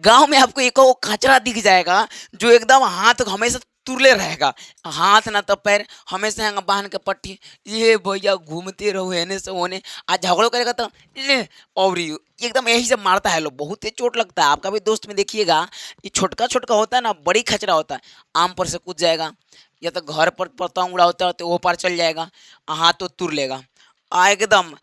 गाँव में आपको एक वो कचरा दिख जाएगा जो एकदम हाथ हमेशा तुरले रहेगा, हाथ ना तो पैर, हमेशा यहाँ बांध के पट्टी, ये भैया घूमते रहो एने से ओने, आज झगड़ो करेगा तो ले और ये एकदम यही सब मारता है लोग, बहुत ही चोट लगता है। आपका भी दोस्त में देखिएगा, ये छोटका छोटका होता है ना, बड़ी खचरा होता है, आम पर से कूद जाएगा, या तो घर पर पतंग उड़ाता है तो वो पार चल जाएगा, हाथ तो तुर लेगा एकदम।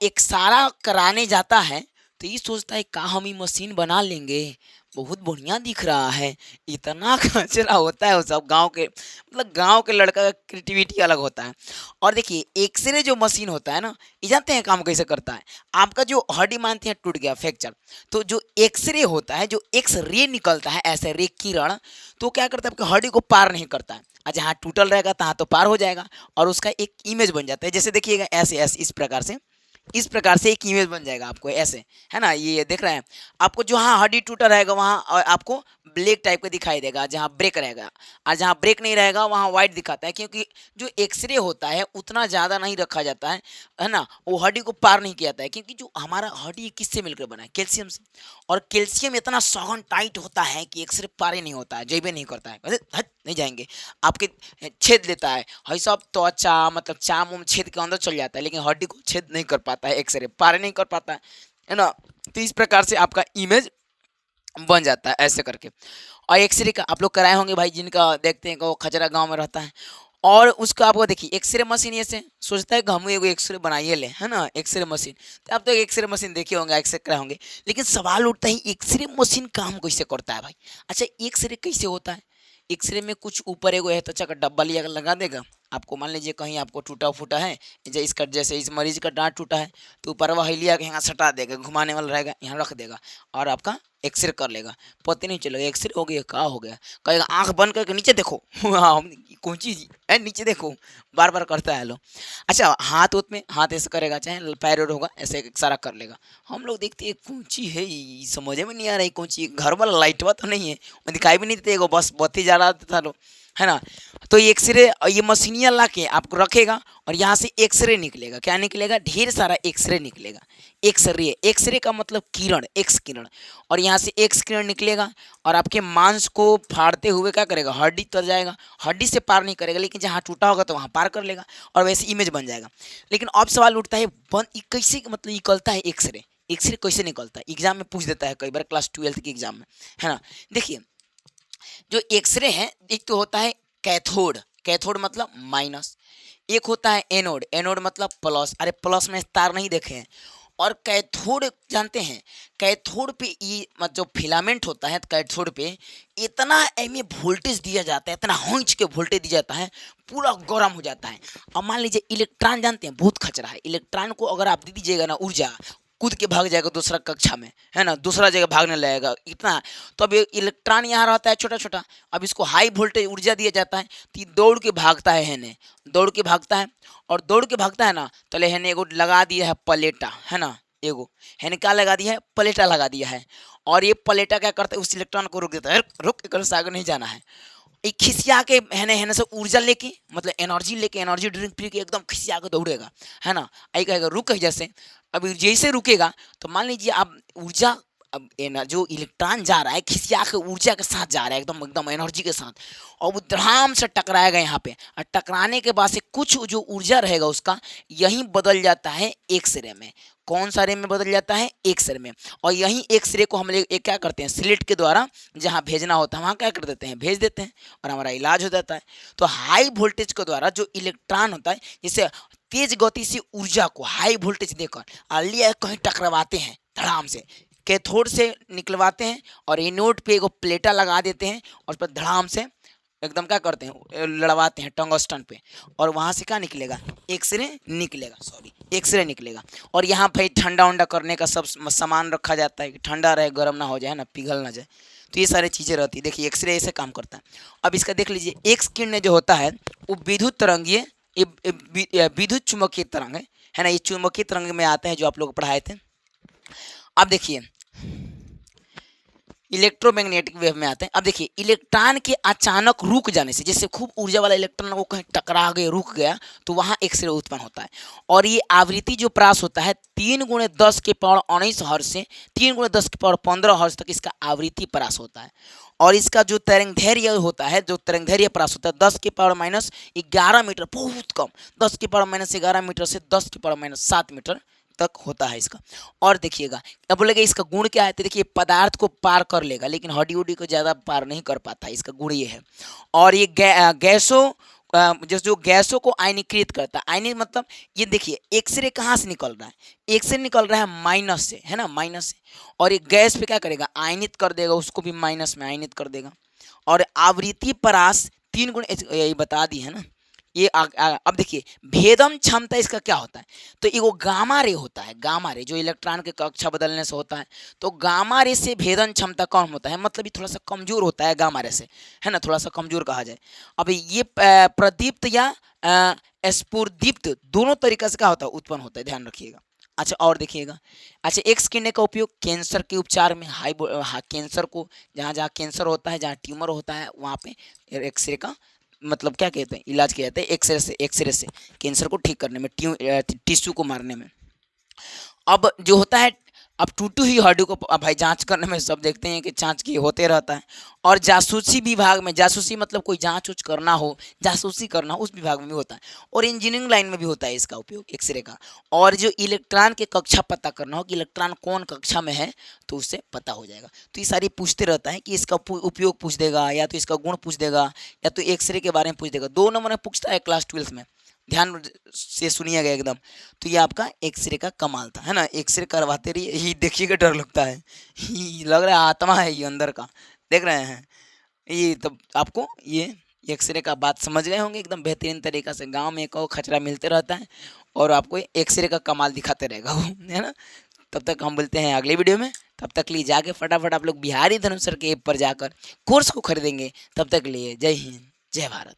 एक सारा कराने जाता है तो ये सोचता है का हम ये मशीन बना लेंगे, बहुत बढ़िया दिख रहा है, इतना कचरा होता है वो सब गांव के, मतलब गांव के लड़का का क्रिएटिविटी अलग होता है। और देखिए एक्सरे जो मशीन होता है ना, ये जानते हैं काम कैसे करता है। आपका जो हड्डी मानते हैं टूट गया फ्रैक्चर, तो जो एक्सरे होता है, जो एक्स रे निकलता है, ऐसे रे किरण, तो क्या करता है आपकी हड्डी को पार नहीं करता है, जहाँ टूटल रहेगा तहाँ तो पार हो जाएगा और उसका एक इमेज बन जाता है। जैसे देखिएगा ऐसे ऐसे इस प्रकार से एक इमेज बन जाएगा आपको ऐसे, है ना, ये देख रहे हैं आपको, जहाँ हड्डी टूटा रहेगा वहाँ आपको ब्लैक टाइप का दिखाई देगा जहाँ ब्रेक रहेगा, और जहाँ ब्रेक नहीं रहेगा वहाँ वाइट दिखाता है, क्योंकि जो एक्सरे होता है उतना ज़्यादा नहीं रखा जाता है ना, वो हड्डी को पार नहीं किया जाता है, क्योंकि जो हमारा हड्डी किससे मिलकर बना है, कैल्शियम से, और कैल्शियम इतना सघन टाइट होता है कि एक्सरे पार ही नहीं होता है, जेबे नहीं करता है, अरे हट नहीं जाएंगे आपके, छेद लेता है, हई सब त्वचा मतलब चाम उम छेद के अंदर चल जाता है, लेकिन हड्डी को छेद नहीं कर पाता है, एक्सरे पार नहीं कर पाता है ना। तो इस प्रकार से आपका इमेज बन जाता है ऐसे करके। और एक्सरे का आप लोग कराए होंगे भाई, जिनका देखते हैं कि वो खचरा गांव में रहता है, और उसका आपको देखिए एक्सरे मशीन, ऐसे सोचता है कि हम एगो एक्सरे बनाइए ले, है ना, एक्सरे मशीन, तो आप तो एक्सरे मशीन देखे होंगे, एक्सरे कराए होंगे, लेकिन सवाल उठता है एक्सरे मशीन काम कैसे करता है भाई। अच्छा, एक्सरे कैसे होता है, एक्सरे में कुछ ऊपर एगो है तो का डब्बा लिया लगा देगा आपको, मान लीजिए कहीं आपको टूटा फूटा है, इसका जैसे इस मरीज का दांत टूटा है, तो ऊपर वह लिया के यहाँ सटा देगा, घुमाने वाला रहेगा, यहाँ रख देगा और आपका एक्सरे कर लेगा, पता नहीं चलेगा एक्सरे हो गया का हो गया, कहेगा आंख बंद करके नीचे देखो हाँ कौन चीज है नीचे देखो, बार बार करता है लोग। अच्छा, हाथ उत में हाथ ऐसे करेगा, चाहे पैर होगा ऐसे इशारा कर लेगा, हम लोग देखते हैं कौन चीज है ये, समझ में नहीं आ रही कौन चीज, घर वाला लाइटवा तो नहीं है, वो दिखाई भी नहीं देते, एगो बस बत्ती जा रहा था लो, है ना। तो ये एक्सरे, ये मशीनियाँ ला के आपको रखेगा और यहाँ से एक्सरे निकलेगा, क्या निकलेगा, ढेर सारा एक्सरे निकलेगा, एक्सरे, एक्सरे का मतलब किरण, एक्स किरण, और यहाँ से एक्स किरण निकलेगा और आपके मांस को फाड़ते हुए क्या करेगा, हड्डी तर जाएगा, हड्डी से पार नहीं करेगा, लेकिन जहाँ टूटा होगा तो वहाँ पार कर लेगा और वैसे इमेज बन जाएगा। लेकिन अब सवाल उठता है बन कैसे, मतलब निकलता है एक्सरे, एक्सरे कैसे निकलता है, एग्जाम में पूछ देता है कई बार, क्लास 12th के एग्जाम में, है ना। देखिए जो एक्सरे है, एक तो होता है कैथोड, कैथोड मतलब माइनस, एक होता है एनोड, एनोड मतलब प्लस, अरे प्लस में तार नहीं देखे हैं, और कैथोड जानते हैं, कैथोड पे ये जो फिलामेंट होता है कैथोड पे इतना एम वोल्टेज दिया जाता है, इतना होंच के वोल्टेज दिया जाता है, पूरा गर्म हो जाता है। अब मान लीजिए इलेक्ट्रॉन जानते हैं बहुत खचरा है, इलेक्ट्रॉन को अगर आप दे दीजिएगा ना ऊर्जा, कूद के भाग जाएगा दूसरा कक्षा में, है ना, दूसरा जगह भागने लगेगा इतना। तो अब ये इलेक्ट्रॉन यहाँ रहता है छोटा छोटा, अब इसको हाई वोल्टेज ऊर्जा दिया जाता है तो ये दौड़ के भागता है, हेने दौड़ के भागता है, और दौड़ के भागता है ना, तो हेने एगो लगा दिया है पलेटा, है ना, एगो हेने क्या लगा दिया है, पलेटा लगा दिया है, और ये पलेटा क्या करता है, उस इलेक्ट्रॉन को रोक देता है, रुक कर से आगे नहीं जाना है, एक खिसिया के हेने हेने से ऊर्जा लेके, मतलब एनर्जी लेके, एनर्जी ड्रिंक पी के एकदम खिसिया के दौड़ेगा, है ना, आई कहेगा रुक, जैसे अभी जैसे रुकेगा तो मान लीजिए आप ऊर्जा, अब जो इलेक्ट्रॉन जा रहा है खिसिया के ऊर्जा के साथ जा रहा है, एकदम एकदम एनर्जी के साथ, और वो धड़ाम से टकराएगा यहाँ पे, और टकराने के बाद से कुछ जो ऊर्जा रहेगा उसका यहीं बदल जाता है एक्सरे में, कौन सा रे में बदल जाता है, एक्सरे में, और यहीं एक्सरे को हम लोग क्या करते हैं, स्लिट के द्वारा जहाँ भेजना होता है वहाँ क्या कर देते हैं, भेज देते हैं, और हमारा इलाज हो जाता है। तो हाई वोल्टेज के द्वारा जो इलेक्ट्रॉन होता है, जैसे तेज गति से ऊर्जा को हाई वोल्टेज देकर लिया कहीं टकरावाते हैं धड़ाम से, कैथोड से निकलवाते हैं और एनोड पे एगो प्लेटा लगा देते हैं और उस पर धड़ाम से एकदम क्या करते हैं, लड़वाते हैं टंगस्टन पे, और वहाँ से क्या निकलेगा, एक्सरे निकलेगा, सॉरी एक्सरे निकलेगा। और यहाँ भाई ठंडा उंडा करने का सब सामान रखा जाता है कि ठंडा रहे, गर्म ना हो जाए ना, पिघल ना जाए, तो ये सारी चीज़ें रहती है। देखिए एक्सरे ऐसे काम करता है। अब इसका देख लीजिए, एक्स किरण जो होता है वो विद्युत तरंगीय, विद्युत चुम्बकीय तरंग है ना, ये चुम्बकीय तरंग में आते हैं जो आप लोग पढ़ाए थे। अब देखिए इलेक्ट्रोमैग्नेटिक वेव में आते हैं। अब देखिए इलेक्ट्रॉन के अचानक रुक जाने से, जैसे खूब ऊर्जा वाला इलेक्ट्रॉन वो कहीं टकरा गया, रुक गया, तो वहाँ एक्सरे उत्पन्न होता है। और ये आवृत्ति जो प्राप्त होता है 3 × 10⁻19 हर्ट्ज से 3 × 10⁻15 हर्ट्ज तक इसका आवृत्ति प्राप्त होता है। और इसका जो तरंगदैर्घ्य होता है, जो तरंगदैर्घ्य प्राप्त होता है 10⁻11 मीटर, बहुत कम, 10⁻11 मीटर से 10⁻7 मीटर तक होता है इसका। और देखिएगा अब बोलेगा इसका गुण क्या है, तो देखिए पदार्थ को पार कर लेगा लेकिन हड्डी उड्डी को ज़्यादा पार नहीं कर पाता है, इसका गुण ये है। और ये गैसों जो गैसों को आयनीकृत करता है, आयनी मतलब ये देखिए एक्सरे कहाँ से निकल रहा है, एक्सरे निकल रहा है माइनस से, है ना, माइनस से। और ये गैस पे क्या करेगा, आयनित कर देगा, उसको भी माइनस में आयनित कर देगा। और आवृत्ति परास 3 गुण, ये बता दी है ना। ये अब देखिए भेदन क्षमता इसका क्या होता है, तो ये वो गामा रे होता है, गामा रे जो इलेक्ट्रॉन के कक्षा बदलने से होता है। तो गामा रे से भेदन क्षमता कम होता है, मतलब ये थोड़ा सा कमजोर होता है गामा रे से, है ना, थोड़ा सा कमजोर कहा जाए। अब ये प्रदीप्त या स्फुरदीप्त दोनों तरीका से क्या होता है, उत्पन्न होता है, ध्यान रखिएगा। अच्छा और देखिएगा, अच्छा एक्स किरणें का उपयोग कैंसर के उपचार में, कैंसर को जहाँ जहाँ कैंसर होता है, जहाँ ट्यूमर होता है, वहाँ पे एक्सरे का मतलब क्या कहते हैं, इलाज किया जाता है एक्सरे से कैंसर को ठीक करने में, टिश्यू को मारने में। अब जो होता है, अब टूटू ही हड्डी को भाई जांच करने में सब देखते हैं कि जांच की होते रहता है। और जासूसी विभाग में, जासूसी मतलब कोई जांच उच करना हो, जासूसी करना हो, उस विभाग में भी होता है। और इंजीनियरिंग लाइन में भी होता है इसका उपयोग एक्सरे का। और जो इलेक्ट्रॉन के कक्षा पता करना हो कि इलेक्ट्रॉन कौन कक्षा में है, तो उससे पता हो जाएगा। तो ये सारी पूछते रहता है कि इसका उपयोग पूछ देगा, या तो इसका गुण पूछ देगा, या तो एक्सरे के बारे में पूछ देगा। 2 नंबर में पूछता है क्लास 12 में, ध्यान से सुनिएगा एकदम। तो ये आपका एक्सरे का कमाल था, है ना, एक्सरे करवाते रहिए। ये देखिएगा डर लगता है, ये लग रहा है आत्मा है ये अंदर का, देख रहे हैं ये। तब आपको ये एक्सरे का बात समझ गए होंगे एकदम बेहतरीन तरीका से। गांव में एक और खचरा मिलते रहता है और आपको एक्सरे का कमाल दिखाते रहेगा वो, है ना। तब तक हम बोलते हैं अगले वीडियो में, तब तक लिए जाके फटाफट आप लोग बिहारी धर्म सर के ऐप पर जाकर कोर्स को खरीदेंगे। तब तक लिए जय हिंद, जय भारत।